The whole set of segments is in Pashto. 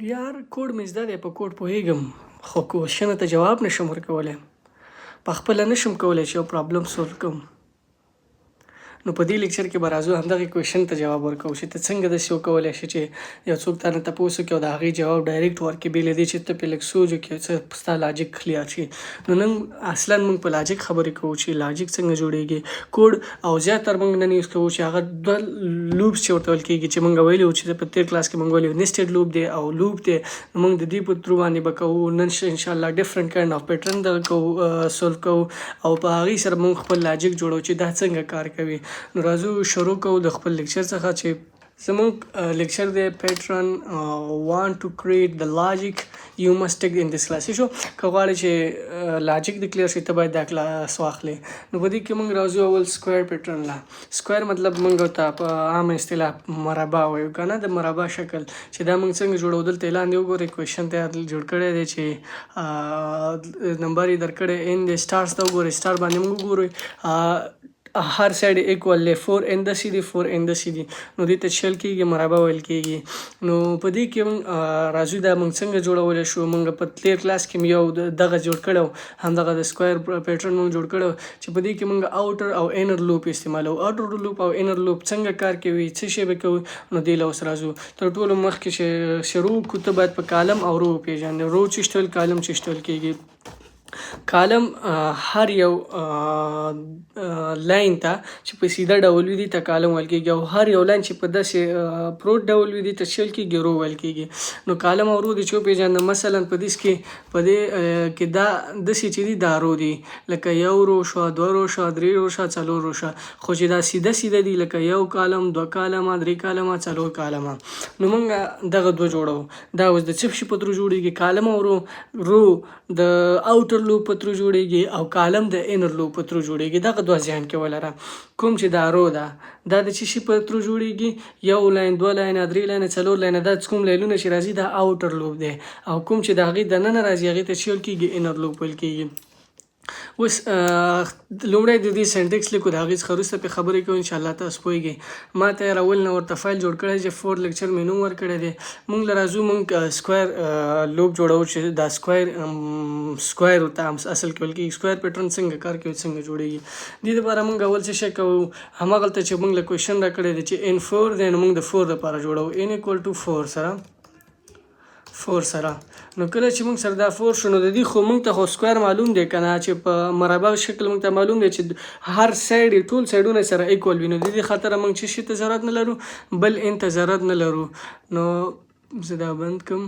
یار کوډ مې زده دی، په کوډ پوهېږم، خو کوشنه ته جواب نشم ورکولی. په خپله نشم کولی چې یو پرابلم سولو کړم. نو په دې لیکچر کې به راځو همدغې کوشن ته جواب ورکوو چې ته څنګه داسې وکولی شې چې یو څوک تا نه تپوس وکړي او د هغې جواب ډایرکټ ورکړي، بې له دې چې ته پرې لږ سوچ وکړې، څه ستا لاجیک کلیر شي. نو نن اصلا موږ په لاجیک خبرې کوو چې لاجیک څنګه جوړېږي. کوډ او زیاتره موږ نن یوز کوو چې هغه دوه لوپس چې ورته ویل کېږي چې موږ ویلي وو چې په تېر کلاس کې موږ ویلي وو نیسټډ لوپ دی او لوپ دی. نو موږ د دې په ترو باندې به کوو نن انشاءالله ډفرنټ کاینډ اف پیټرن دغه کوو سولو کوو او په هغې سره موږ خپل لاجیک جوړو چې دا څنګه کار کوي. نو راځو شروع کوو د خپل لیکچر څخه چې زموږ لیکچر دی پیټرن وانټ ټو کریټ د لاجیک یو مسټ ټیک ان دس کلاس. شو که غواړې چې لاجیک د کلیر شي ته باید دا کلاس واخلې. نو په دې کې موږ راځو اول سکویر پیټرن لا. سکویر مطلب موږ ته په عامه اصطلاح مربع وایو که نه، د مربع شکل چې دا موږ څنګه جوړو. دلته لاندې وګورئ کوېشن ته جوړ کړی دی چې نمبر یې درکړی ان د سټارز ته وګورئ، سټار باندې موږ وګورئ هر سایډ ایکوال دی 4 ان د سی دی 4 ان د سی دی. نو دې ته شل کېږي مربع ویل کېږي. نو په دې کې موږ راځو دا موږ څنګه جوړولی شو. موږ په تېر کلاس کې یو دغه جوړ کړی، همدغه د سکویر پیټرن موږ جوړ کړی چې په دې کې موږ اوټر او انر لوپ استعمالوو. اوټر لوپ او انر لوپ څنګه کار کوي، څه شی به کوو، نو دې له اوس راځو. تر ټولو مخکې چې شروع کړو ته باید په کالم او رو وپېژنې. رو چې شتول کالم چې شتول کېږي. کالم هر یو لاین ته چې په سیده ډول وي دې ته کالم ویل کېږي او هر یو لاین چې په داسې پروت ډول وي دې ته څه ویل کېږي، رو ویل کېږي. نو کالم او رو دې چې وپېژنم مثلا په دې کې دا داسې چې دي دا رو دي لکه یو رو شوه، دوه رو شوه، درې رو شوه، څلور رو شوه. خو چې دا سیده سیده دي لکه یو کالم، دوه کالمه، درې کالمه، څلور کالمه. نو موږ دغه دوه جوړو. دا اوس د څه شي په ترو جوړېږي، کالم او رو د اوټر لوپ په ترو جوړېږي او کالم د انر لوپ په ترو جوړېږي. دغه دوه ذهن کې ولره. کوم چې دا رو ده دا د څه شي په ترو جوړېږي، یو لاین، دوه لاینه، درې لاینه، څلور لاینه. دا کوم لاینونه چې راځي دا اوټر لوپ دی او کوم چې د هغې دننه راځي هغې ته څه ویل کېږي، انر لوپ ویل کېږي. اوس لومړی د دې سینټکس لیکو، د هغې څخه وروسته پرې خبرې کوو انشاءالله تاسو پوهېږئ. ما ته یې راول نه ورته فایل جوړ کړی چې 4 لیکچر مې نوم ورکړی دی. موږ له راځو موږ سکویر لوپ جوړو چې دا سکویر ورته اصل کې ویل کېږي. سکویر پیټرن څنګه کار کوي، څنګه جوړېږي. دې دپاره موږ اول څه شی کوو، هماغلته چې موږ له کوېشن راکړی دی چې ان 4 دی نو موږ د 4 دپاره جوړو. ان ایکول ټو 4 سره. نو کله چې موږ سره دا 4 شو نو د دې خو موږ ته خو سکویر معلوم دی که نه، چې په مربع شکل موږ ته معلوم دی چې هر سایډ یې ټول سایډونه سره ایکول وي. نو د دې خاطره موږ څه شي ته ضرورت نه لرو، بل ان ته ضرورت نه لرو. نو زه دا بند کړم.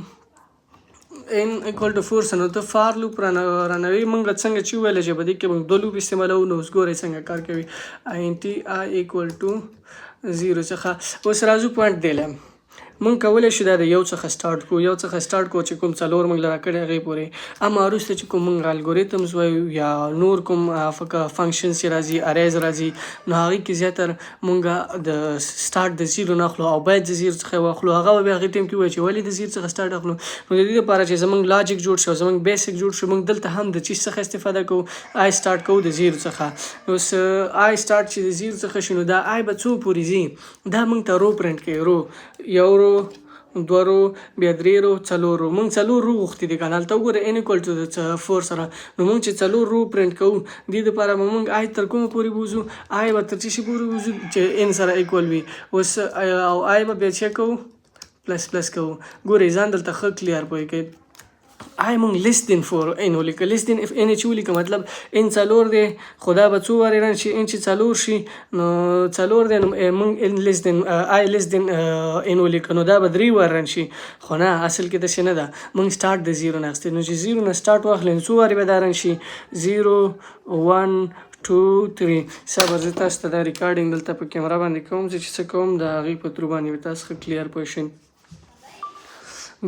ان ایکول ټو 4 سره نو ته فار لوپ رانوي. موږ څنګه چې وویل چې په دې کې موږ دوه لوپ استعمالوو. نو اوس ګورئ څنګه کار کوي. ان ټي آی ایکول ټو 0 څخه. اوس راځو پوینټ دی له مونږ کولی شو دا د یو څخه سټارټ کړو. یو څخه سټارټ کړو چې کوم څلور موږ له راکړي هغې پورې. اما وروسته چې کوم موږ الګوریتمز وایو یا نور کوم فنکشنز چې راځي، اریز راځي، نو هغې کې زیاتره موږ د سټارټ د زیرو نه اخلو او باید د زیرو څخه واخلو. هغه به بیا هغې ټایم کې وایي چې ولې د زیرو څخه سټارټ اخلو. نو د دې لپاره چې زموږ لاجیک جوړ شو، زموږ بیسک جوړ شو، موږ دلته هم د چیز څخه استفاده کوو، آی سټارټ کوو د زیرو څخه. اوس آی سټارټ چې د زیرو څخه شي نو دا آی به څو پورې ځي، دا موږ ته رو پرنټ کوي. رو، یو رو، دوه رو، بیا درې رو، څلور رو. موږ څلور رو غوښتي دي که نه، هلته وګوره ان ایکول ټو 4 سره. نو موږ چې څلور رو پرنټ کوو دې دپاره به موږ آی تر کومه پورې بوځو، آی به تر څه شي پورې بوځو چې ان سره ایکول وي. اوس او آی به بیا څه کوو، پلس کوو. ګورئ ځان دلته ښه کلیر پوه کوئ. آی موږ لیس دین 4 ان ولیکه. لیس دین ان چې ولیکه مطلب ان څلور دی، خو دا به څو وارې رن شي، ان چې څلور شي نو څلور دی، نو موږ ان لیس دین آی لیس دین ان ولیکه نو دا به درې وارې رن شي. خو نه، اصل کې داسې نه ده. موږ سټارټ د زیرو نه اخیستی. نو چې زیرو نه سټارټ واخلئ نو څو وارې به دا رن شي، 0 1 2 3. صبر زه تاسو ته دا ریکارډینګ دلته په کیمره باندې کوم، زه چې څه کوم د هغې په ترو باندې به تاسو ښه کلیر پوه شئ.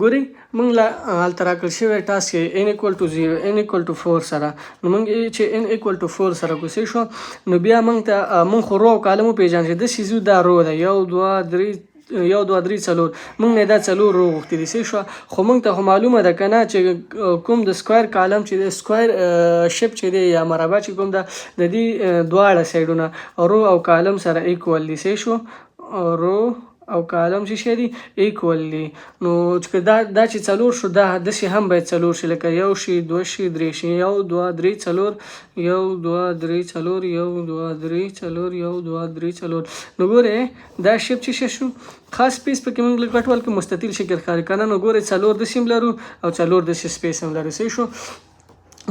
ګورئ موږ له هلته راکړل شوی ټاسک ان ایکول ټو 0 ان ایکول ټو 4 سره. نو موږ چې ان ایکول ټو 4 سره کوسی شو نو بیا موږ ته موږ خو رو او کالم وپېژنو چې داسې ځو دا رو ده، یو دوه درې څلور. موږ نه دا څلور رو غوښتي دي شو، خو موږ ته خو معلومه ده که نه چې کوم د سکویر کالم چې د سکویر شیپ چې دی یا مربع چې کوم ده د دې دواړه سایډونه رو او کالم سره ایکول دي شو، رو او کالم چې شي دي ایکول دي. نو چې دا چې څلور شو دا داسې هم باید څلور شي لکه یو شي دوه شي درې شي یو دوه درې څلور یو دوه درې څلور یو دوه درې څلور یو دوه درې څلور. نو ګورئ دا شیپ چې شو خاص سپیس پکې موږ لږ غټوال کې مستطیل شکل ښکاري که نه. نو ګورئ څلور داسې هم لرو او څلور داسې سپیس هم لرو. صحیح شو.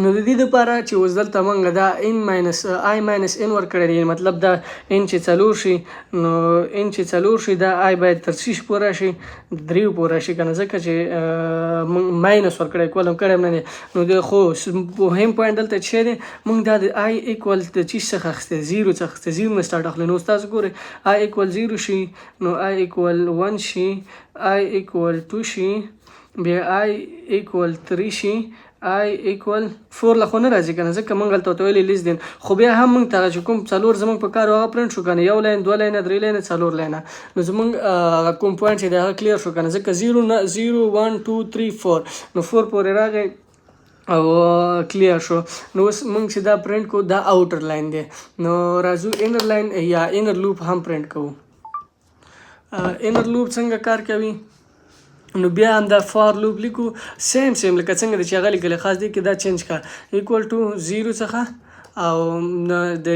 نو د دې لپاره چې اوس دلته موږ دا n ماینس آی ماینس n ورکړی دی مطلب دا n چې څلور شي نو n چې څلور شي دا آی باید تر څه شي پوره شي 3 پوره شي که نه ځکه چې موږ ماینس ورکړی کولم کړی هم نه دی. نو د خو مهم پوینټ دلته چې دی موږ دا د آی ایکول د چی څخه اخیستی 0 څخه اخیستی 0 نه سټارټ اخلي. نو تاسو ګورئ آی ایکول 0 شي نو آی ایکول 1 شي آی ایکول 2 شي بیا آی ایکول 3 شي آی ایکول 4 له خو نه راځي که نه ځکه موږ هلته ورته ویلي لیس دین خو بیا هم موږ ته چې کوم څلور زموږ په کار هغه پرنټ شو که نه یو لاین دوه لاینه درې لاینه څلور لاینه. نو زموږ کوم پوینټ چې دی هغه کلیر شو که نه ځکه 0 1 2 3 4 نو 4 پورې راغی او کلیر شو. نو اوس موږ چې دا پرنټ کوو دا اوټر لاین دی. نو راځو انر لاین یا انر لوپ هم پرنټ کوو. انر لوپ څنګه کار کوي نو بیا هم دا فار لوپ لیکو سیم لکه څنګه چې هغه لیکلی خاص دی کې دا چینج کا ایکول ټو 0 څخه او د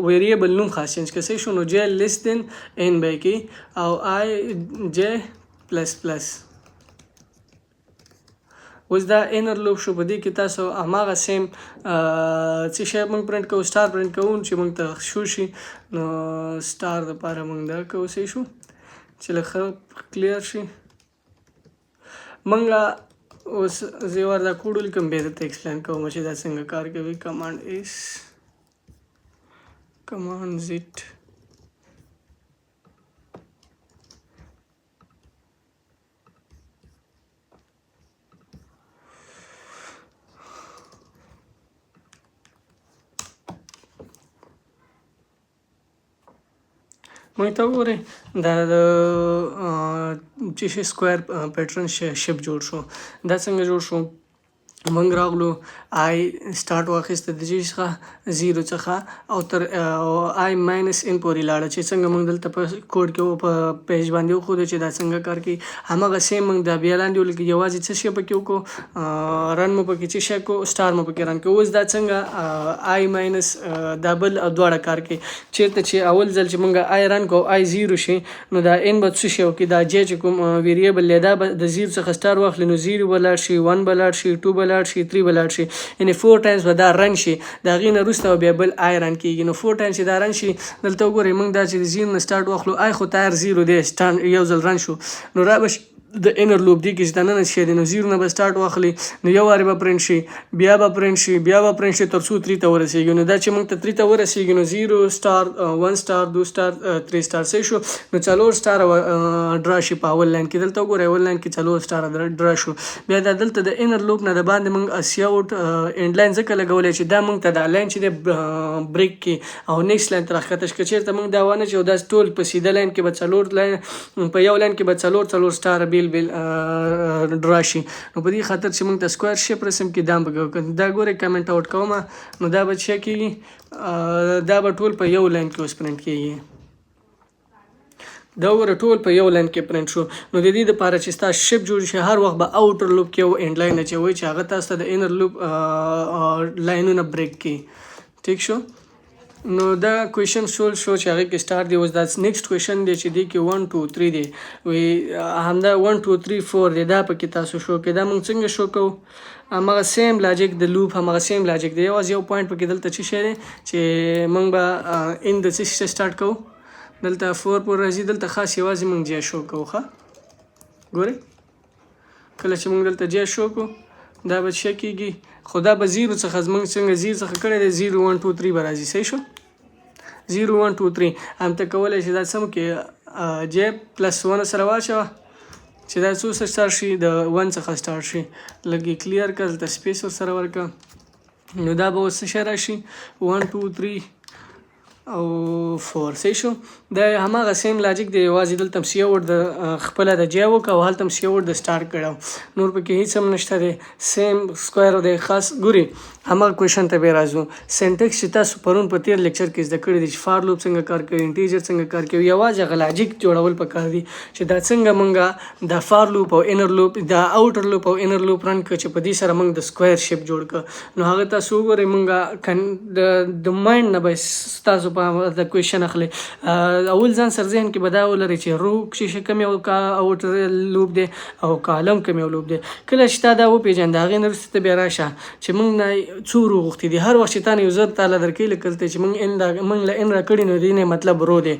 ویریبل نوم خاص چینج کا. صحیح شو. نو جے لیس دین ان بای کې او آی جے پلس پلس. اوس دا انر لوپ شو په دې کې تاسو هماغه سیم څه شی موږ پرنټ کوو سټار پرنټ کوو چې موږ ته شو شي. نو سټار دپاره موږ دا کوو. صحیح شو چې لږ کلیر شي. منګه اوس زه ورته کوډ ولیکم بیا درته ایکسپلین کوم چې دا څنګه کار کوي. کمانډ ایس کمانډ زیټ موږ ته وګورئ دا د چې شي سکویر پیټرن شیپ جوړ شو. دا څنګه جوړ شو موږ راغلو آی سټارټ واخیسته د جې څخه 0 څخه او تر آی ماینس n پورې لاړه چې څنګه موږ دلته په کوډ کې په پیج باندې وښودو چې دا څنګه کار کوي. هماغه سیم موږ دا بیا لاندې ولیکو یوازې څه شی پکې وکړو رن مو پکې څه شی کو سټار مو پکې رن کوو. اوس دا څنګه آی ماینس دا بل دواړه کار کوي چېرته چې اول ځل چې موږ آی رن کوو آی 0 شي نو دا n به څه شی وکړي دا جې چې کوم ویریبل دی دا به د 0 څخه سټار واخلي نو 0 به لاړ شي 1 به لاړ شي 2 به لاړ شي 3 به لاړ شي یعنې 4 ټایمز به دا رن شي د هغې نه وروسته بیا بل آی رن کېږي. نو 4 ټایمز چې دا رن شي دلته وګورئ موږ دا چې د 0 نه سټارټ واخلو آی خو تایر 0 دی یو ځل رن شو نو را به د انر لوپ دی کې چې دننه شي دی نو 0 نه به سټارټ واخلي نو یو وارې به پرنټ شي بیا به پرنټ شي بیا به پرنټ شي تر څو 3 ته ورسېږي. نو دا چې موږ ته 3 ته ورسېږي نو 0 سټار 1 سټار 2 سټار 3 سټار. صحیح شو. نو 4 سټار ډرا شي په اول لاین کې دلته وګورئ اول لاین کې 4 سټار ډرا شو. بیا دا دلته د انر لوپ نه د باندې موږ سی اوټ اینډ لاین ځکه لګولی چې دا موږ ته دا لاین چې دی بریک کې او نیکسټ لاین ته راښکته شي که چېرته موږ دا ونه چې دا ټول په سیده لاین کې به 4 لاین په یو لاین کې به 4 سټار بیل ډرا شي. نو په دې خاطر چې موږ ته سکویر شیپ رسم کې دا دا ګورئ کمنټ آوټ کوم نو دا به څه کېږي دا به ټول په یو لاین کې اوس پرنټ کېږي. دا وګوره ټول په یو لاین کې پرنټ شو. نو د دې دپاره چې ستا شیپ جوړ شي هر وخت به اوټر لوپ کې او اینډ لاین اچوئ چې هغه تاسو ته د انر لوپ لاینونه بریک کړي. ټیک شو. نو دا کوېشن سول شو چې هغې کې سټار دی. اوس دا نیکسټ کوېشن دی چې دی کې 1 2 3 دی وی همدا 1 2 3 4 دی دا پکې تاسو شو کې دا موږ څنګه شو کوو هماغه سیم لاجیک د لوپ هماغه سیم لاجیک دی. یوازې یو پوینټ پکې دلته څه شی دی چې موږ به ان د څه شي سټارټ کوو دلته 4 پورې راځي دلته خاص یوازې موږ جې شو کوو. ښه ګورئ کله چې موږ دلته جې شو کوو دا به څه کېږي خو دا به 0 څخه موږ څنګه 0 څخه کړی دی 0 1 2 3 به راځي. صحیح شو. 0 1 2 3 همته کولی شي دا سم کې جې پلس 1 سره واچوه چې دا څو سټار شي د 1 څخه سټارټ شي لږ یې کلیر کړه دلته سپیس ورسره ورکړه نو دا به اوس څه شی راشي 1 2 3 او 4. صحیح شو. دا هماغه سیم لاجیک دی یوازې دلته هم سی اوټ د خپله د جې وکړه او هلته هم سی اوټ د سټارټ کړه نور پکې هېڅ هم نشته دی سیم سکویر دی. خاص ګوري هماغه کوېشن ته بیا راځو. سینټکس چې تاسو پرون په تېر لیکچر کې زده کړي دي چې فار لوپ څنګه کار کوي، انټیجر څنګه کار کوي، یوازې هغه لاجیک جوړول پکار دي چې دا څنګه مونږه د فار لوپ او انر لوپ د اوټر لوپ او انر لوپ رن کړ چې په دې سره مونږ د سکوير شیپ جوړ کړ. نو هغه تاسو وګورئ مونږه د مایند نه به تاسو په د کوېشن اخلي. اول ځان سر ذهن کې به دا ولري چې رو چې کوم یو اوټر لوپ دی او کالم کوم یو لوپ دی. کله چې تا دا وپېژند هغې نه وروسته بیا راشه چې مونږ نه څو رو غوښتي دي. هر وخت چې تا نه یو زر تعالی درکوي لکه دلته چې مونږ له ان راکړي نو دې نه مطلب رو دی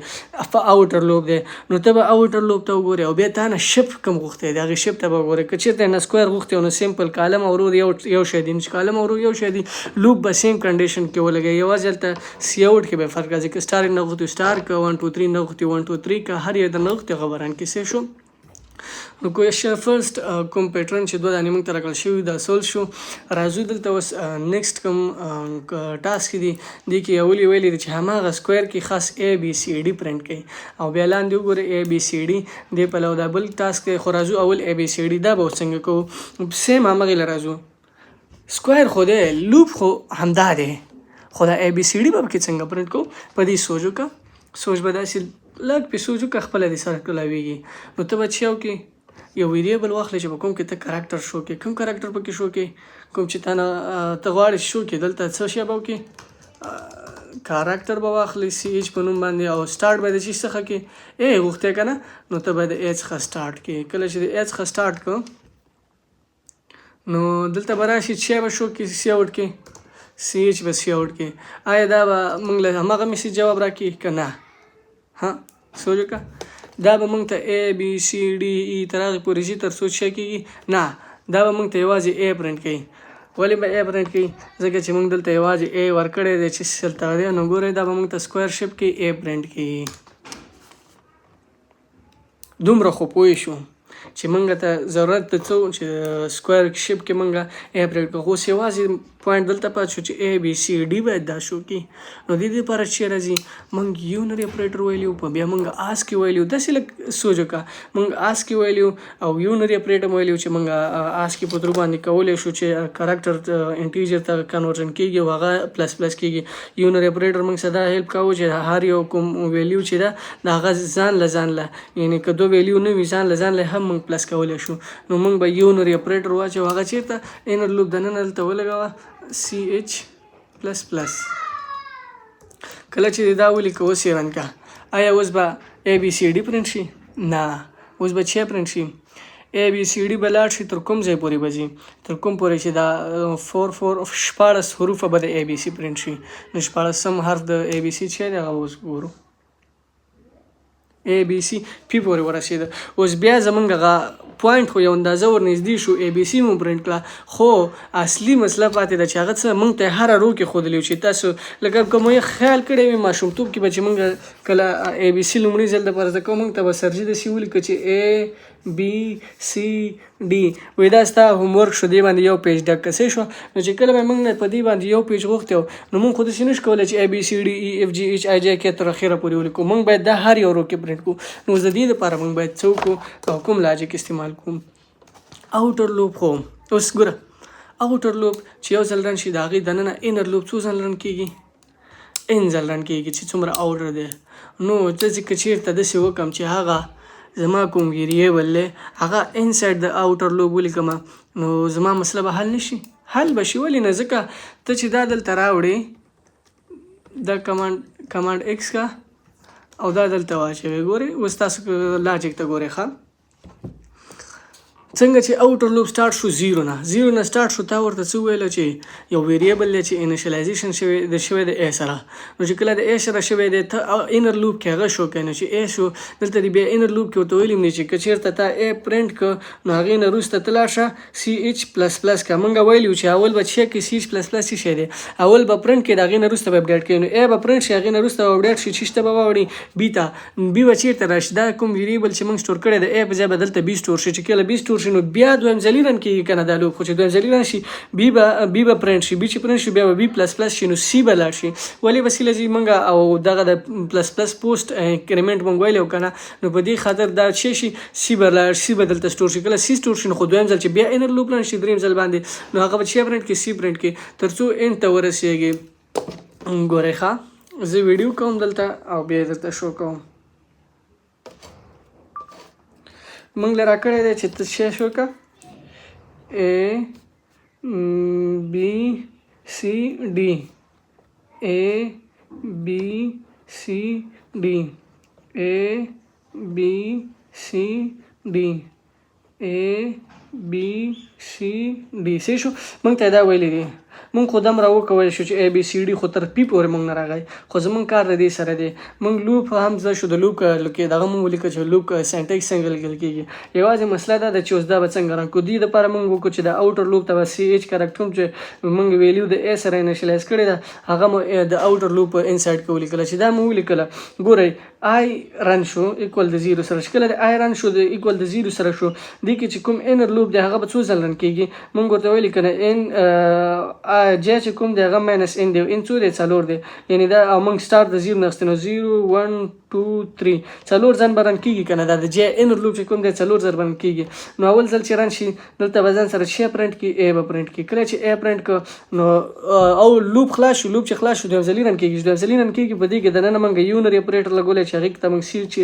اوټر لوپ دی. نو ته به اوټر لوپ ته وګورې او بیا تا نه شپ کوم غوښتی دی هغې شپ ته به وګورې. که چېرته نه سکویر غوښتی نو سیمپل کالم او رو یو شی دي. چې کالم او رو یو شی دي لوپ به سیم کنډیشن کې ولګوي. یوازې هلته سی اوټ کې به فرق راځي. که سټار نه غوښتي سټار که 1 2 3 نه غوښتي 1 2 3 که هر یو د نه غوښتي هغه به رن کې شو. نو کوېشن فرست کوم پیټرن چې دوه دانې موږ ته راکړل شوي دا سولو شو. راځو دلته اوس نیکسټ کوم ټاسک دي دې کې اول ویلي دي چې هماغه سکویر کې خاص اے بي سی ډي پرنټ کړي او بیا لاندې وګورئ اے بي سی ډي دې پلو دا بل ټاسک دی. خو راځو اول اے بي سی ډي دا به اوس څنګه کوو. سیم همغې له راځو سکویر خو دی لوپ خو همدا دی خو دا اے بي سی ډي به پکې څنګه پرنټ کوو. په دې سوچ وکړه سوچ به داسې لږ پې سوچ وکړه خپله دې سره کولاویږي. نو ته به څه وکړې یو ویریبل واخلې چې په کوم کې ته کاراکټر شو کې کوم کاراکټر پکې شو کې کوم چې ته غواړې شو کې دلته څه شی به وکړې کاراکټر به واخلې سی ایچ په نوم باندې او سټارټ به د چی څخه کې ای غوښتې که نه نو ته به د ای څخه سټارټ کې. کله چې د ای څخه سټارټ کړو نو دلته به راشي چې به شو کې سی اوټ کې سی ایچ به سی اوټ کې. آیا دا به موږ له هماغه میسج جواب راکړي که نه؟ ها سوچ وکړه. دا به موږ ته اے بي سی ډي ای تر هغې پورې ځي تر څو څه کېږي نه دا به موږ ته یوازې اے پرنټ کوي. ولې به اے پرنټ کوي ځکه چې موږ دلته یوازې اے ورکړی دی چې دلته دی. نو ګورئ دا به موږ ته سکویر شیپ کوي اے پرنټ کوي. دومره خو پوه شو چې موږ ته ضرورت د څه چې سکویر شیپ کې موږ اے پرنټ کوو. خو اوس یوازې پوینټ دلته پاتې شو چې اے بي سی ډي باید دا شو کې. نو د دې لپاره چې راځي موږ یونري اپریټر ویلیو په بیا موږ آسکي ویلیو داسې لږ سوچ وکړه موږ آسکي ویلیو او یونري اپریټر ویلیو چې موږ آسکي په تر باندې کولی شو چې کاراکټر انټیجر ته کنورژن کېږي او هغه پلس پلس کېږي. یونري اپریټر موږ سره دا هیلپ کوو چې هر یو کوم ویلیو چې ده د هغه ځان له یعنی که دو ویلیو نه وي ځان له هم موږ پلس کولی شو. نو موږ به یونري اپریټر واچو هغه چېرته انر لوپ دننه دلته ولګوه سی ایچ پلس پلس. کله چې دا ولیکه اوس یې رن کړه آیا اوس به اے بي سی ډي پرنټ شي؟ نه اوس به چې پرنټ شي اے بي سی ډي به لاړ شي تر کوم ځای پورې به ځي تر کوم پورې چې دا 14 حروفه به د اے بي سی پرنټ شي. نو 14 حرف د اے بي سی چې دی هغه اوس ګورو اے بي سی پی پورې ورسېده. اوس بیا زمونږ هغه پوینټ خو یو اندازه ورنږدې شو اے بي سی مو پرنټ کړه خو اصلي مسله پاتې ده چې هغه څه موږ ته هره رو کې ښودلي چې تاسو لکه که مو یې خیال کړی وي ماشومتوب کې به چې موږ کله اے بي سی لومړي ځل دپاره زده کوو موږ ته به سرجي داسې ولیکه چې اے بي سی ډي وایي دا ستا هومورک شو دې باندې یو پیج ډک کسی شو. نو چې کله به موږ نه په دې باندې یو پیج غوښتی نو موږ خو داسې نشو کولی چې اے بي سی ډي ای اف جي ایچ آی جے کې تر اخره پورې ولیکو. موږ باید دا هر یو رو کې پرنټ کړو. نو د دې لپاره موږ باید څه وکړو او کوم لاجیک استعمال کوو. اوټر لوپ خو اوس ګوره اوټر لوپ چې یو ځل رن شي د هغې دننه انر لوپ څو ځل رن کېږي ان ځل رن کېږي چې څومره اوټر دی. نو زه چې که چېرته داسې وکړم چې هغه زما کوم ویریبل دی هغه انسایډ د اوټر لوپ ولیکم نو زما مسله به حل نشي حل به شي. ولې نه ځکه ته چې دا دلته راوړې دا کمانډ ایکس کا او دا دلته واچوې ګورې اوس تاسو لاجیک ته ګورئ ښه څنګه چې اوټر لوپ سٹارټ شو زیرو نه سٹارټ شو تا ورته څه وویل چې یو ویریبل دی چې انیشلایزیشن شوی دی اے سره. نو چې کله د اے سره شوی دی ته انر لوپ کې هغه شو کوي نو چې اے شو دلته دی بیا انر لوپ کې ورته ویلي نه چې که چېرته تا اے پرنټ کړه نو هغې نه وروسته ته لاړ شه سی ایچ پلس پلس که موږ ویلي چې اول به چیک کړي سی ایچ پلس پلس څه شی دی اول به پرنټ کړي د هغې نه وروسته به اپډیټ کړي. نو اے به پرنټ شي هغې نه وروسته به اپډیټ شي چې ته به واوړي بي ته بي به چېرته راشي دا کوم ویریبل چې موږ سټور کړی د اے په ځای به دلته بي سټور شي چې کله بي سټور شي نو بیا دویم ځلي رن کېږي که نه دا لوپ. خو چې دویم ځلي رن شي بي به پرنټ شي، بي چې پرنټ شي بیا به بي پلس پلس شي نو سی به لاړ شي. ولې وسیله چې موږ او دغه د پلس پلس پوسټ انکریمنټ موږ ویلو که نه نو په دې خاطر دا څه شي سی به لاړ سی به دلته سټور شي. کله سی سټور شي نو خو دویم ځل چې بیا انر لوپ رن شي دریم ځل باندې نو هغه به څه پرنټ کړي سی پرنټ کړي تر څو اینډ ته ورسېږي. ګورئ ښه زه ویډیو کوم دلته او بیا درته شو کوم. موږ له راکړی دی چې ته څه شو که A B C D A B C D A B C D A B C D څه شو موږ ته دا ویلی دی. مونږ خو دم را وکولی شو چې A B C D خو تر پی پورې مونږ نه راغی خو زمونږ کار د دې سره دی. مونږ لوپ هم زده شو د لوپ کې دغه مونږ ولیکه چې لوپ سینټیکس څنګه لیکل کېږي. یوازې مسله دا ده چې اوس دا به څنګه رن کړو. دې دپاره مونږ وکړو چې د اوټر لوپ ته به سی ایچ کارکټر چې مونږ ویلیو د A سره انیشلایز کړې ده هغه مو د اوټر لوپ انسایډ کې ولیکله. چې دا مو ولیکله ګورئ آی رن شو ایکول د 0 سره چې کله د آی رن شو د ایکول د 0 سره شو دې کې چې کوم انر لوپ دی هغه به څو ځل رن کېږي. مونږ ورته ویلي که نه ان جا چې کوم دی هغه ماینس ان دی ان څو دی 4 دی یعنی دا او موږ سټارټ د 0 نه اخیستی نو 0 1 2 3 4 ځل به رن کېږي که نه دا د جا انر لوپ چې کوم دی 4 ځل رن کېږي. نو اول ځل چې رن شي دلته به ځان سره څه پرنټ کړي A به پرنټ کړي. کله چې A پرنټ کړه نو او لوپ خلاص شو. لوپ چې خلاص شو دویم ځلي رن کېږي. دویم ځلي رن کېږي په دې کې دننه موږ یونري اپریټر لګولی چې هغې کې ته موږ سی چې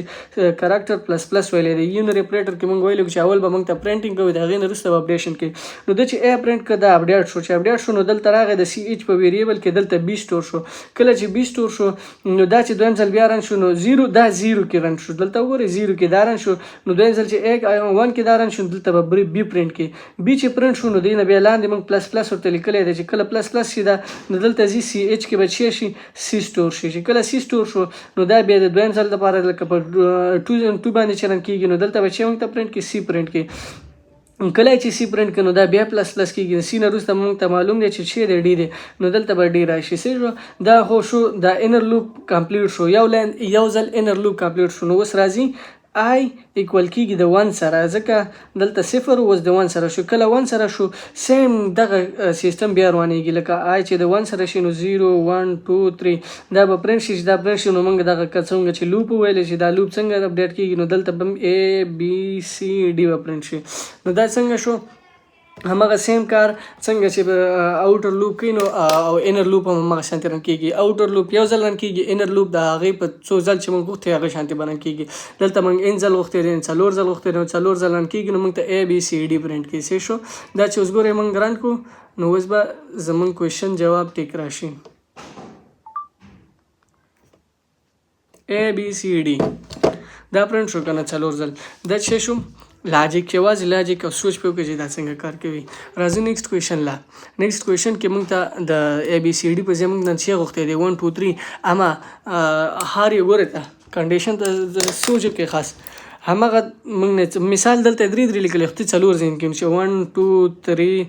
کارکټر پلس پلس ویلی دی. یونري اپریټر کې موږ ویلو چې اول به موږ ته پرنټینګ کوي د هغې نه وروسته به اپډیشن کوي. نو دا چې A پرنټ کړه دا اپډیټ شو. چې اپډیټ شو نو دلته راغی د سی ایچ په ویریبل کې دلته بي سټور شو. کله چې بي سټور شو نو دا چې دویم ځل بیا رن شو نو 0 دا 0 کې رن شو. دلته وګورئ 0 کې دا رن شو نو دویم ځل چې 1 کې دا رن شو دلته به بي پرنټ کړي. بي چې پرنټ شو نو دې نه بیا لاندې موږ پلس پلس ورته لیکلی دی چې کله پلس پلس شي دا نو دلته ځي سی ایچ کې به څه شي سی سټور شي. چې کله سی سټور شو نو دا بیا د دویم ځل لپاره لکه په 2 باندې چې رن کېږي نو دلته به چې موږ ته پرنټ کړي سی پرنټ کړي. کله چې سی پرنټ کړي نو دا بیا پلس پلس کېږي. سی نه وروسته موږ ته معلوم دی چې څه دی ډي دی نو دلته به ډي راشي. څه شو دا خو شو دا انر لوپ کمپلیټ شو. یو ځل انر لوپ کمپلیټ شو نو اوس راځي آی ایکول کېږي د 1 سره ځکه دلته 0 اوس د 1 سره شو. کله 1 سره شو سیم دغه سیستم بیا روانېږي لکه آی چې د 1 سره شي نو 0 1 2 3 دا به پرنټ شي. چې دا پرنټ شي نو موږ دغه څنګه چې لوپ وویلی چې دا لوپ څنګه اپډیټ کېږي نو دلته به A B C D به پرنټ شي. نو دا څنګه شو همغه سیم کار څنګه چې اوټر لوپ کوي نو او انر لوپ هم همغه شانتي رن کېږي. اوټر لوپ یو ځل رن کېږي انر لوپ د هغې په څو ځل چې موږ غوښتې هغه شانتي به رن کېږي. دلته موږ ان ځل غوښتې دی 4 ځل غوښتې دی 4 ځل رن کېږي نو موږ ته A B C D پرنټ کړي. څه شو دا چې اوس ګورئ موږ رن کړو نو اوس به زموږ کوېشن جواب ټیک راشي A B C D دا پرنټ شو که نه 4 ځل. دا څه شو لاجیک یوازې لاجیک او سوچ په وکړئ چې دا څنګه کار کوي. راځو نیکسټ کوېشن لا. نیکسټ کوېشن کې موږ ته د A B C D په ځای موږ نه څه غوښتی دی 1 2 3 اما هر یو ګورئ ته کنډیشن ته سوچ وکړئ خاص همغه موږ نه مثال دلته 3 لیکلی خو 4 ځین کې چې 1 2 3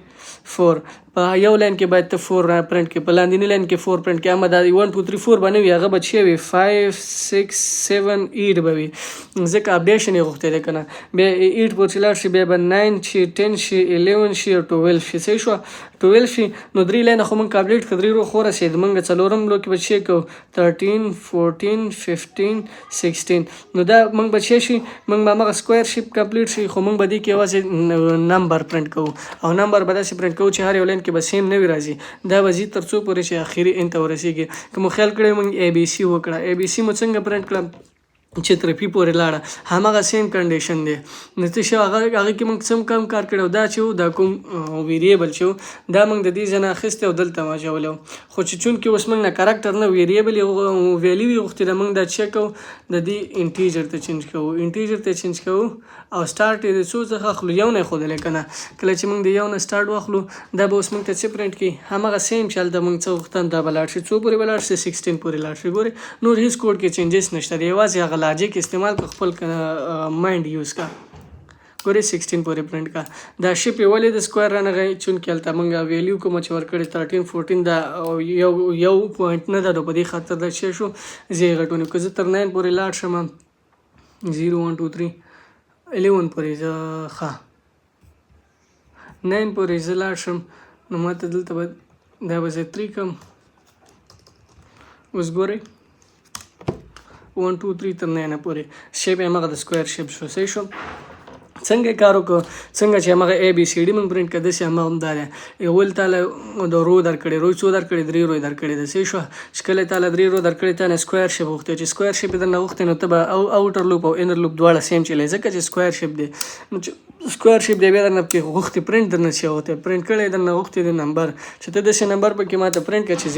4 په یو لاین کې باید ته 4 پرنټ کړي په لاندېني لاین کې 4 پرنټ کړي اما دا 1 2 3 4 به نه وي هغه به څه وي 5 6 7 8 به وي ځکه اپډیشن یې غوښتی دی که نه. بیا 8 پورې چې لاړ شي بیا به 9 شي 10 شي 11 شي او 12 شي. څه شوه 12 شي نو 3 لاینه خو موږ کمپلیټ کړو 3 رو خو رسېد موږ څلورم لو کې به څه کوو 13 14 15 16 نو دا موږ به څه شي موږ به همغه سکویر شیپ کمپلیټ شي خو موږ به دې کې یوازې نمبر پرنټ کوو او نمبر به داسې پرنټ کوو چې هر یو لاین کې به سیم نه وي راځي. دا به ځي تر څو پورې چې اخري ان ته ورسېږي. که مو خیال کړی موږ A B C وکړه A B C مو څنګه پرنټ کړه چې تر پی پورې لاړه همغه سیم کنډیشن دی. نو څه شو هغه کې موږ څه کم کار کړی دا چې دا کوم ویریبل چې دا موږ د دې ځای نه اخیستی او دلته واچولی خو چې چونکې اوس موږ نه کارکټر نه ویریبل ویلیو یې غوښتې ده موږ دا څه کوو د دې انټیجر ته چینج کوو انټیجر ته چینج کوو او سټارټ یې د څو څخه اخلو یو نه ښودلی که نه. کله چې موږ د یو نه سټارټ واخلو دا به اوس موږ ته څه پرنټ کړي همغه سیم چې هلته موږ څه غوښتل دا به لاړ شي څو پورې به لاړ شي 16 پورې لاړ شي. ګورې نور هېڅ کوډ کې چینجز نشته دی یوازې هغه لاجیک استعمال که خپل مایند یوز کا. ګورې 16 پورې پرنټ کا. دا شیپ یې ولې د سکویر رانغی چونکې هلته موږ ویلیو کومه چې ورکړې 13 14 دا یو پوینټ نه ده نو په دې خاطر دا څه شو زه یې غټونیم. که زه تر 9 پورې لاړ شم 0 1 2 3 11 پورې زه ښه 9 پورې زه لاړ شم نو ماته دلته به دا به زه 3 کم. اوس ګورئ 1 2 3 تر 9 پورې شیپ یې همغه د سکویر شیپ شو. صحیح شو. څنګه کار وکړو څنګه چې همغه اے بي سی ډي موږ پرنټ کړه داسې همغه هم دا دی. اول تاله د رو درکړې رو څو درکړې 3 رو درکړې ده. صحیح شو. چې کله تاله 3 رو درکړې تا نه سکویر شیپ غوښتې چې سکویر شیپ درنه غوښتې نو ته به او اوټر لوپ او انر لوپ دواړه سیم چلی ځکه چې سکویر شیپ دی. نو چې سکویر شیپ دی بیا درنه پکې غوښتې پرنټ درنه شي غوښتې پرنټ کړی درنه غوښتې د نمبر چې ته داسې نمبر پکې ماته پرنټ کړه چې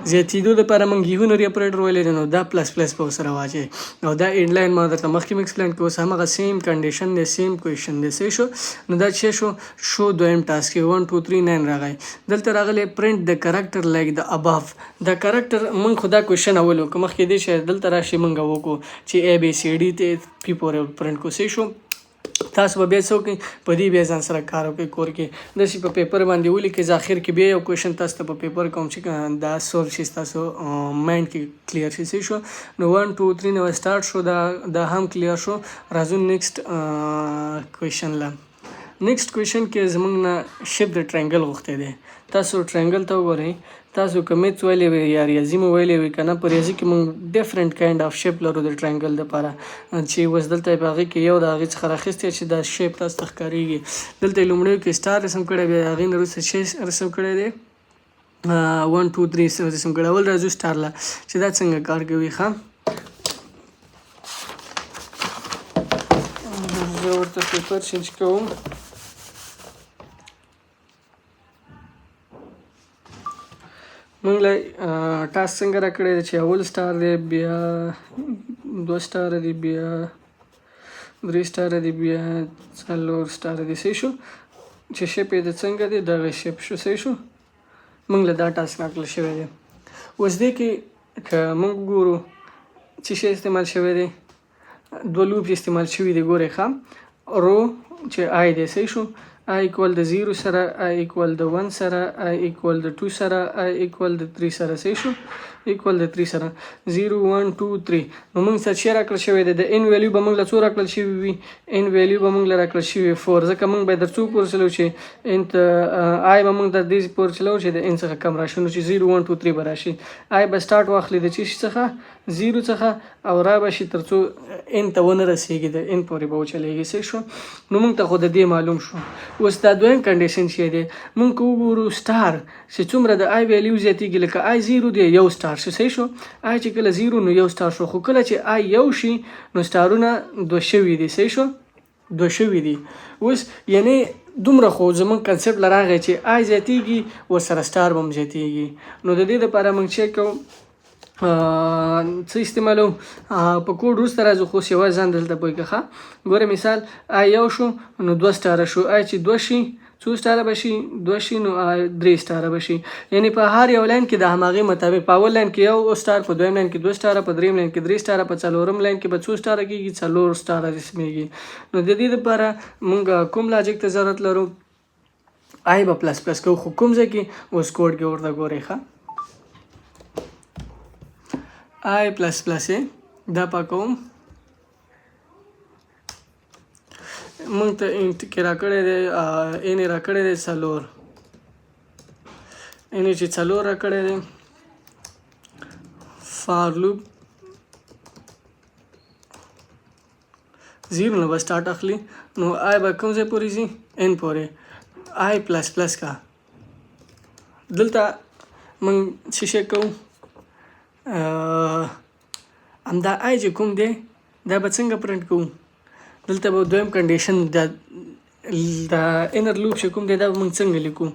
زیاتېدو دپاره موږ یونري اپریټر ویلی دی نو دا پلس پلس په ورسره واچوئ او دا انډ لاین ما درته مخکې مې ایکسپلین کړو. اوس همغه سیم کنډیشن دی سیم کویشن دی. صحیح شو. نو دا چې شو دویم ټاسک 1 2 3 9 راغی. دلته راغلی پرنټ د کریکټر لایک د اباف د کریکټر موږ خو دا کویشن اول وکړو مخکې دی چې دلته راشي موږ وکړو چې اے بي سی ډي ته پی پورې پرنټ کړو. صحیح شو. تاسو به بیا څه وکړئ په دې بیا ځان سره کار وکړئ کور کې داسې په پیپر باندې ولیکئ. زه اخر کې بیا یو کویشن تاسو ته په پیپر کوم چې دا سولو شي ستاسو مایند کې کلیر شي. صحیح شو. نو 1 2 3 نو سٹارټ شو دا هم کلیر شو. راځو نیکسټ کویشن لا. نیکسټ کویشن کې زموږ نه شیپ د ټرینګل غوښتی دی. تاسو ټرینګل ته وګورئ. تاسو که میتس ویلی وي یا ریاضي مو ویلی وي که نه په ریاضي کې موږ ډفرنټ کاینډ آف شیپ لرو د ټرینګل دپاره چې اوس دلته یې په هغې کې یو د هغې څخه راخیستی چې دا شیپ تاسو ته ښکارېږي. دلته یې لومړیو کې سټار رسم کړی بیا د هغې نه وروسته شیپ رسم کړی دی 1 2 3 رسم کړی. اول راځو سټار له چې دا څنګه کار کوي. ښه زه ورته پیپر چینج کوم. موږ له ټاسک څنګه راکړی دی چې اول سټار دی بیا 2 سټار دی بیا 3 سټار دی بیا 4 سټار دی. صحیح شو. چې شیپ یې د څنګه دی دغه شیپ شو. صحیح شو. موږ له دا ټاسک راکړل شوی دی. اوس دې کې که موږ ګورو چې شی استعمال شوی دی 2 لوپ استعمال شوي دی. ګورئ ښه رو چې آی دی. صحیح شو. I equal د 0 سره I equal د 1 سره I equal د 2 سره I equal د 3 سره. صحیح شو. equal د 3 سره 0 1 2 3 نو موږ څه چې راکړل شوی دی د ان ویلیو به موږ له څو راکړل شوی وي ان ویلیو به موږ له راکړل شوی 4 ځکه موږ به در څو پورې چلو چې ان ته آی به موږ د دې پورې چلو چې د ان څخه کم راشي نو چې 0 1 2 3 به راشي. آی به سټارټ واخلي د چی څخه 0 څخه او را به شي تر څو ان ته ونه رسیږي د ان پورې به وچلېږي. صحیح شو. نو موږ ته خو د دې معلوم شو. اوس دا دویم کنډیشن چې دی موږ وګورو سټار چې څومره د آی ویلیو زیاتېږي لکه آی 0 دی یو سټار شو. صحیح شو. آی چې کله 0 نو یو سټار شو خو کله چې آی یو شي نو سټارونه 2 شوي دي. صحیح شو. 2 شوي دي. اوس یعنی دومره خو زموږ کنسپټ لراغی چې آی زیاتېږي ورسره سټار به هم زیاتېږي. نو د دې لپاره موږ چیک کوو څه استعمالوم په کوډ وروسته راځو خو یوازې ځان دلته پوه کړه. ګوره مثال آی یو شو نو 2 سټاره شو. آی چې 2 شي څو سټاره به شي 2 شي نو 3 سټاره به شي. یعنی په هر یو لاین کې د هماغې مطابق په اول لاین کې یو سټار په دویم لاین کې 2 سټاره په دریم لاین کې 3 سټاره په څلورم لاین کې به څو سټاره کېږي 4 سټاره رسمیږي. نو د دې لپاره موږ کوم لاجیک ته ضرورت لرو آی به پلس پلس کوو خو کوم ځای کې اوس کوډ کې ورته ګورئ ښه آی پلس پلس دا پاکوم موږ ته انټ کې راکړی دی ان یې راکړی دی 4 ان چې 4 راکړی دی فار لوپ 0 نه به سټارټ اخلي نو آی به کوم ځای پورې ځي ان پورې آی پلس پلس کا دلته موږ څه شی کوو همدا آی چې کوم دی دا به څنګه پرنټ کوو دلته به دویم کنډیشن د انر لوپ چې کوم دی دا به موږ څنګه لیکو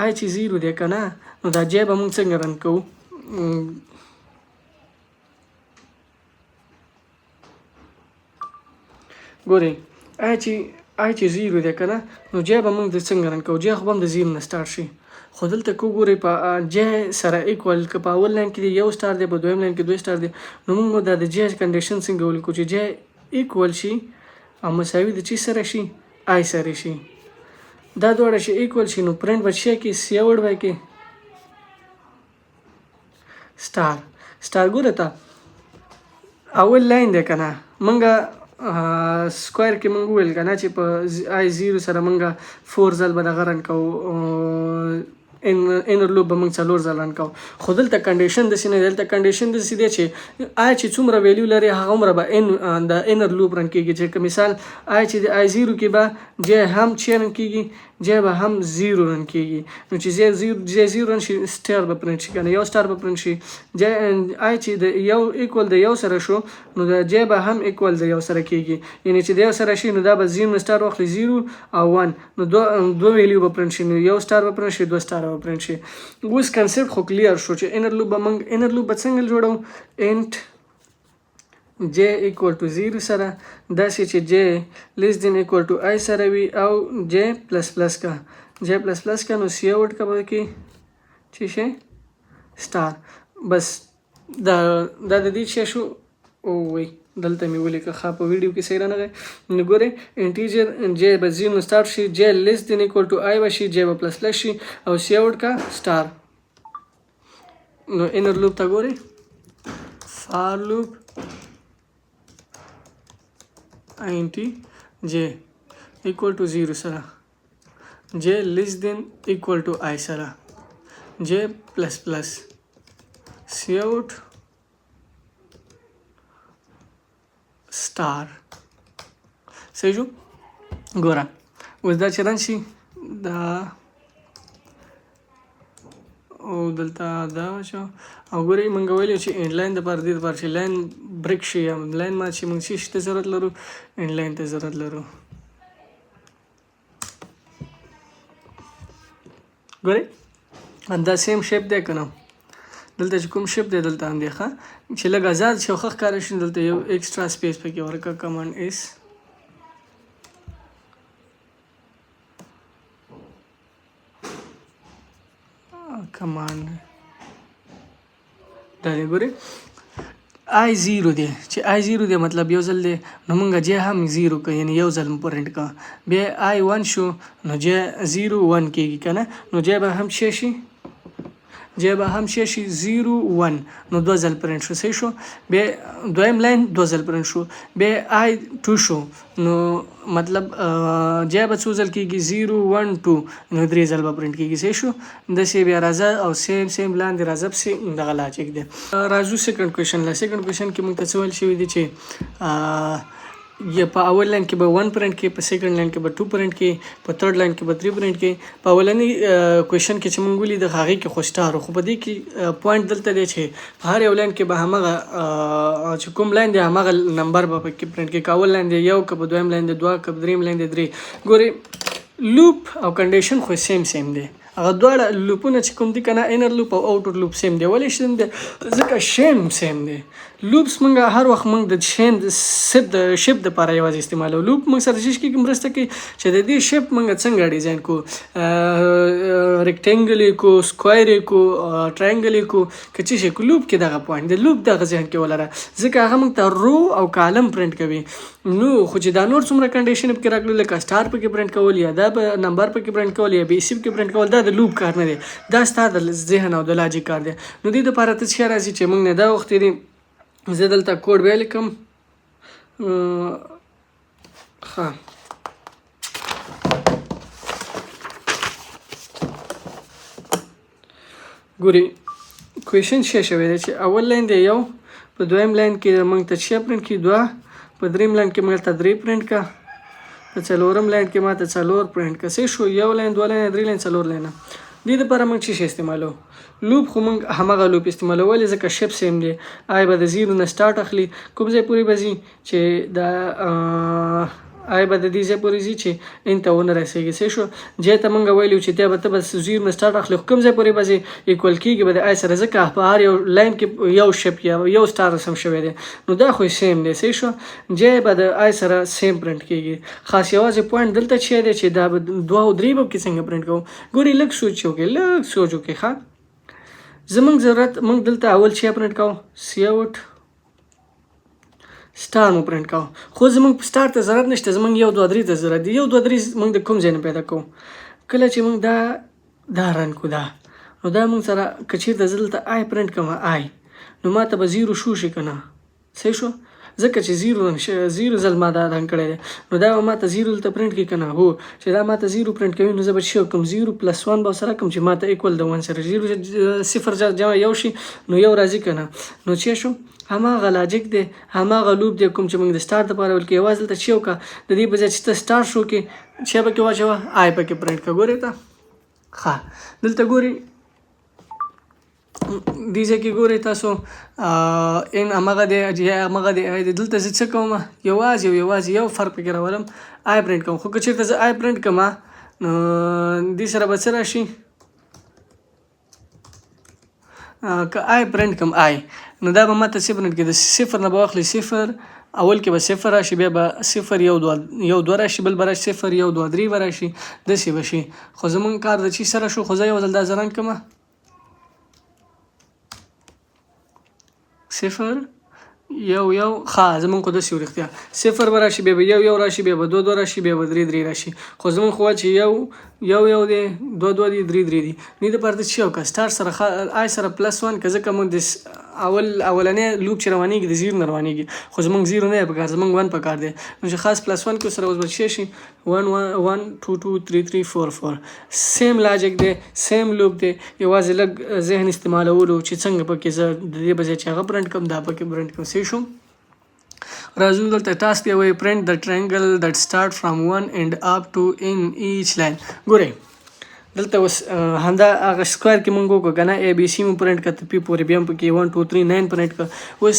آی چې 0 دی که نه نو دا جای به موږ څنګه رن کوو ګورئ آی چې 0 دی که نه نو جای به موږ د څنګه رن کوو جای خو به هم د 0 نه سټارټ شي خو دلته کو ګورئ په جای سره ایکوال که په اول لاین کې یو سټار دی په دویم لاین کې 2 سټار دی نو موږ دا د جای کنډیشن څنګه ولیکو چې جای ایکوال شي او مساوي د چی سره شي آی سره شي دا دواړه شي ایکوال شي نو پرنټ به شي کې سیوړ وای کې سټار ګوره تا اول لاین دی که نه موږ سکویر کې مونږ وویل که نه چې په آی 0 سره مونږ 4 ځل به دغه رن کوو انر لوپ به موږ 4 ځل رن کوو. خو دلته کنډیشن داسې نه دی. دلته کنډیشن داسې دی چې آی چې څومره ویلیو لري هغه عمره به د انر لوپ رن کېږي. چې که مثال آی چې د آی 0 کې به جې هم چې رن کېږي جې به هم 0 رن کېږي. نو چې جې 0 رن شي سټار به پرنټ شي که نه یو سټار به پرنټ شي. آی چې د یو ایکول د یو سره شو نو د جې به هم ایکول د یو سره کېږي. یعنی چې د یو سره شي نو دا به 0 سټار واخلي 0 او 1 نو دوه ویلیو به پرنټ شي. نو یو سټار به پرنټ شي 2 سټار به پرنټ شي. اوس کنسپټ خو کلیر شو چې انر لوپ به موږ انر لوپ به څنګه جوړو. انټ j equal to 0 سره داسې چې j less than equal to I سره وي او j پلس پلس کا j پلس پلس کا نو سی آوټ کا به کې چې شي سټار. بس دا د دې چې شو او وای دلته مې ولیکه ښه په ویډیو کې صحیح رانغی. نو ګورئ انټیجر j به 0 سټارټ شي j less than equal to I به شي j به پلس پلس شي او سی آوټ کا سټار. نو انر لوپ ته ګورئ فار لوپ int j equal to 0 سره j less than equal to I سره j plus plus cout star. صحیح شو. ګوره اوس دا چرن شي دا او دلته دا شو او ګورئ مونږ ویلو چې انډ لاین د پر دې لپاره چې لاین بریک شي یا لاین مات شي مونږ څه ته ضرورت لرو انډ لاین ته ضرورت لرو. ګورئ دا سیم شیپ دی که نه دلته چې کوم شیپ دی دلته هم دی ښه چې لږ آزاد شي او ښه ښکاره شي دلته یو ایکسټرا سپیس پکې ورکړه کمانډ ایس کمانډ دا دی. ګورئ آی 0 دی چې آی 0 دی مطلب یو ځل دی نو مونږ جې هم 0 که یعنی یو ځل پرنټ کا. بیا آی 1 شو نو جې 0 1 کېږي که نه نو جې به هم شي جې به هم شي 0 1 نو 2 ځل پرنټ شو. صحیح شو. بیا دویم لاین 2 ځل پرنټ شو. بیا آی 2 شو نو مطلب جې به څو ځل کېږي 0 1 2 نو 3 ځل به پرنټ کېږي. صحیح شو. داسې بیا راځه او سیم لاندې راځه پسې دغه لاجیک دی. راځو سیکنډ کوېشن له. سیکنډ کوېشن کې موږ ته څه ویل شوي دي چې یا په اول لاین کې به 1 پرنټ کې په سیکنډ لاین کې به 2 پرنټ کې په تھرډ لاین کې به 3 پرنټ کې. په اولنی کوېشن کې چې موږ ولید هغې کې خو سټار خو په دې کې پوینټ دلته دی چې په هر یو لاین کې به همغه چې کوم لاین دی همغه نمبر به پکې پرنټ کې. که اول لاین دی یو که په دویم لاین دی 2 که په دریم لاین دی 3. ګورئ لوپ او کنډیشن خو سیم دی هغه دواړه لوپونه چې کوم دي که نه انر لوپ او آوټر لوپ سیم دی. ولې سیم دی ځکه سیم دی. لوپس موږ هر وخت موږ د شیپ دپاره یوازې استعمالوو. لوپ موږ سره څه کې مرسته کوي چې د دې شیپ موږ څنګه ډیزاین کو ریکټینګل یې کو سکویر یې کو ټراینګل یې کو که څه شي کو لوپ کې دغه پوینټ د لوپ دغه ذهن کې ولره ځکه هغه موږ ته رو او کالم پرنټ کوي. نو خو چې دا نور څومره کنډیشن پکې راغلي لکه سټار پکې پرنټ کول یا دا به نمبر پکې پرنټ کول یا بیسیب کې پرنټ کول دا د لوپ کار نه دی. دا ستا د ذهن او د لاجیک کار دی. نو دې دپاره ته څه راځي چې موږ نه دا وخت دی زه دلته کوډ بیا لیکم ښه ګورئ کوېشن څه شوی دی چې اول لاین دی یو په دویم لاین کې موږ ته څه پرنټ کړي 2 په دریم لاین کې موږ ته 3 پرنټ کا په څلورم لاین کې ماته 4 پرنټ کا. صحیح شو. یو لاین 2 لاین 3 لاین 4 لاین دې دپاره موږ څه شی استعمالو لوپ خو موږ همغه لوپ استعمالو ولې ځکه شیپ سیم دی. آی به د 0 نه سټارټ اخلي کوم ځای پورې به ځي چې دا آی به د دې ځای پورې ځي چې ان ته ونه رسېږي. صحیح شو. جې ته موږ ویلو چې دی به ته به 0 نه سټارټ اخلي کوم ځای پورې به ځي ایکول کېږي به د آی سره ځکه په هر یو لاین کې یو شیپ یا یو سټار رسم شوی دی نو دا خو سیم دی. صحیح شو. جې به د آی سره سیم پرنټ کېږي. خاص یوازې پوینټ دلته چې دی چې دا به 2 او 3 به کې څنګه پرنټ کوو. ګورئ لږ سوچ وکړئ ښه زموږ ضرورت موږ دلته اول چې پرنټ کوو سی آوټ سټار مو پرنټ کوو خو زموږ سټار ته ضرورت نشته. زموږ 1 2 3 ته ضرورت دی. 1 2 3 موږ د کوم ځای نه پیدا کوو. کله چې موږ دا رن کو دا نو دا موږ سره که چېرته زه دلته آی پرنټ کوم آی نو ما ته به 0 شو شي که نه. صحیح شو. ځکه چې زیرو ځل ما دا رنګ کړی دی. نو دا به ماته زیرو دلته پرنټ کړي که نه؟ هو چې دا ماته زیرو پرنټ کوي نو زه به څه وکړم 0 + 1 به ورسره کړم چې ماته ایکول د 1 سره 0 جمع یو شي نو یو راځي که نه؟ نو چې شو هماغه لاجیک دی هماغه لوپ دی کوم چې موږ د سټارټ دپاره ویل کې یوازې دلته چې وکړه د دې په ځای چې ته سټارټ شو کې چې پکې واچوه آی پکې پرنټ کړه. ګورئ ته ښه دلته ګورئ دې ځای کې ګورئ تاسو ان هماغه دی هماغه دی دلته زه څه کوم یوازې یو فرق پکې راولم آی پرنټ کوم. خو که چېرته زه آی پرنټ کړم نو دې سره به څه راشي که آی پرنټ کړم آی نو دا به ماته څه پرنټ کړي د 0 نه به واخلي 0 اول کې به 0 راشي بیا به 0 1 2 راشي بل به راشي 0 1 2 3 به راشي داسې به شي. خو زمونږ کار د چی سره شو خو زه یو ځل دا زرنګ کړم 0 1 ښه زمونږ خو داسې رښتیا 0 به راشي بیا به 1 راشي بیا به 2 راشي بیا به 3 راشي. خو زمونږ خو چې 1 دی 2 دی 3 دی نه دپاره د چې یو که سټار سره آی سره +1 که ځکه مونږ د اولنی لوپ چې روانېږي د 0 نه روانېږي خو زمونږ 0 نه دی پکار زمونږ 1 پکار دی نو چې خاص +1 کې سره اوس به څه شي 1 1 2 2 3 3 4 4 سیم لاجیک دی سیم لوپ دی یوازې لږ ذهن استعمالولو چې څنګه پکې زه د دې په ځای چې هغه پرنټ کړم دا پکې پرنټ کړم. څه شو راځو دلته ټاسک دی وایي print the triangle that start from one end up to in each line. ګورئ دلته اوس همدا هغه سکویر کې مونږ وکړو که نه اے بي سی مو پرنټ کړه ته پی پورې بیا هم پکې 1 2 3 9 پرنټ کړه. اوس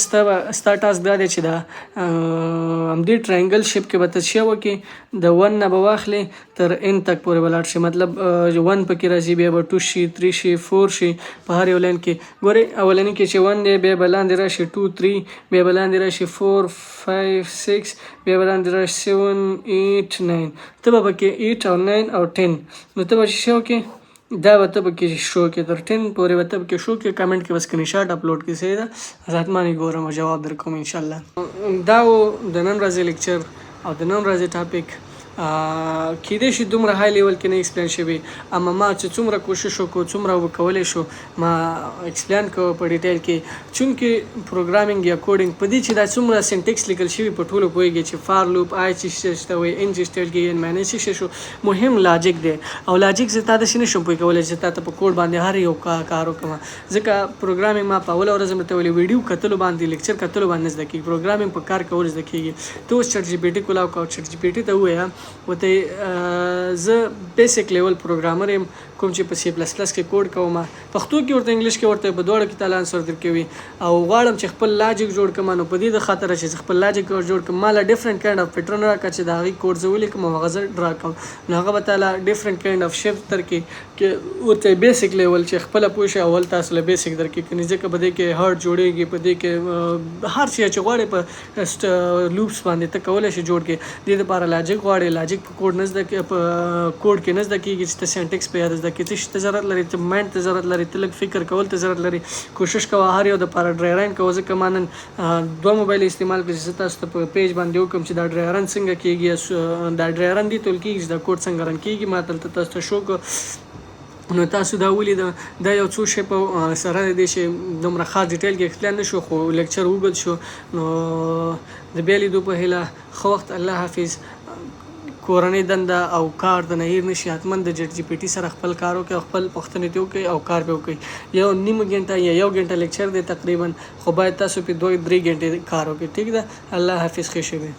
ستا ټاسک دا دی چې دا همدې ټرینګل شیپ کې به ته څه وکړې د 1 نه به واخلې تر ان تک پورې به لاړ شي مطلب 1 پکې راځي بیا به 2 شي 3 شي 4 شي په هر یو لاین کې. ګورئ اولني کې چې 1 دی بیا به لاندې راشي 2 3 بیا به لاندې راشي 4 5 6 بیا به لاندې راشي 7 8 9 ته به پکې 8 او 9 او 10 نو ته به څه وکړې دا به ته پکې شو کې تر 10 پورې به ته پکې شو کې کمنټ کې به سکرین شاټ اپلوډ کړي صحیح ده حتماني ګورم او جواب درکوم انشاءالله. دا و د نن ورځې لیکچر او د نن ورځې ټاپک کیدای شي دومره های لیول کې نه ایکسپلین شوی اما ما چې څومره کوشش وکړو څومره وکولی شو ما ایکسپلین کوو په ډیټیل کې چونکې پروګرامینګ یا کوډینګ په دې چې دا څومره سینټیکس لیکل شوي په ټولو پوهېږي چې فار لوپ آی چې شته وایي ان چې سټیل کې ان معنی چې شو مهم لاجیک دی او لاجیک زه تا داسې نشم پوه کولی چې تا ته په کوډ باندې هر یو کار وکړم ځکه پروګرامینګ ما په اوله ورځ مې ته ویلي ویډیو کتلو باندې لیکچر کتلو باندې زده کېږي پروګرامینګ په کار کول زده کېږي. ته اوس چټ جي پي ټي کولاو کوه چټ جي پي ټي ته ووایه وته زه بیسیک لیول پروګرامر یم کوم چې په سی پلس پلس کې کوډ کوم پښتو کې ورته انګلیش کې ورته په دواړو کې تعالی انسر درکوي او غواړم چې خپل لاجیک جوړ کړم نو په دې د خاطر چې خپل لاجیک جوړ کړم مال ډیفرنٹ کایند اف پیټرن راکړه چې دا غي کوډ زه ولیکم او هغه زه ډرا کوم نو هغه به تعالی ډیفرنٹ کایند اف شیپ تر کې ورته بیسیک لیول چې خپل پوه شي اول تاسو له بیسیک درکې کني ځکه په دې کې هارد جوړیږي په دې کې هر څه چې غواړي په لوپس باندې ته کولای شي جوړ کې دې لپاره لاجیک غواړي لاجیک په کوډ نه زده په کوډ کې نه زده کېږي چې ته سینټیکس په یاد زده کړې ته ضرورت لري ته مایند ته ضرورت لري ته لږ فکر کول ته ضرورت لري کوشش کوه هر یو دپاره ډرایرن کوه ځکه ما نن 2 موبایل استعمال کړي چې تاسو ته په پیج باندې وکړم چې دا ډرایرن څنګه کېږي دا ډرایرن دي تول کېږي چې دا کوډ څنګه رن کېږي ما دلته تاسو ته شو نو تاسو دا ولید دا یو څو شی په سره د دې شی دومره خاص ډیټیل کې ایکسپلین نشو خو لیکچر وګد شو نو د بیلې دو په هله خو وخت الله حافظ کورنۍ دنده او کار د نه هیر نشي حتما د چټ جي پی ټي سره خپل کار وکړئ خپل پوښتنې ته وکړئ او کار به وکړئ یو نیم غنټه یا 1 غنټه لیکچر دی تقریبا خو باید تاسو په 2-3 غنټې کار وکړئ ٹھیک ده الله حافظ ښه شوی.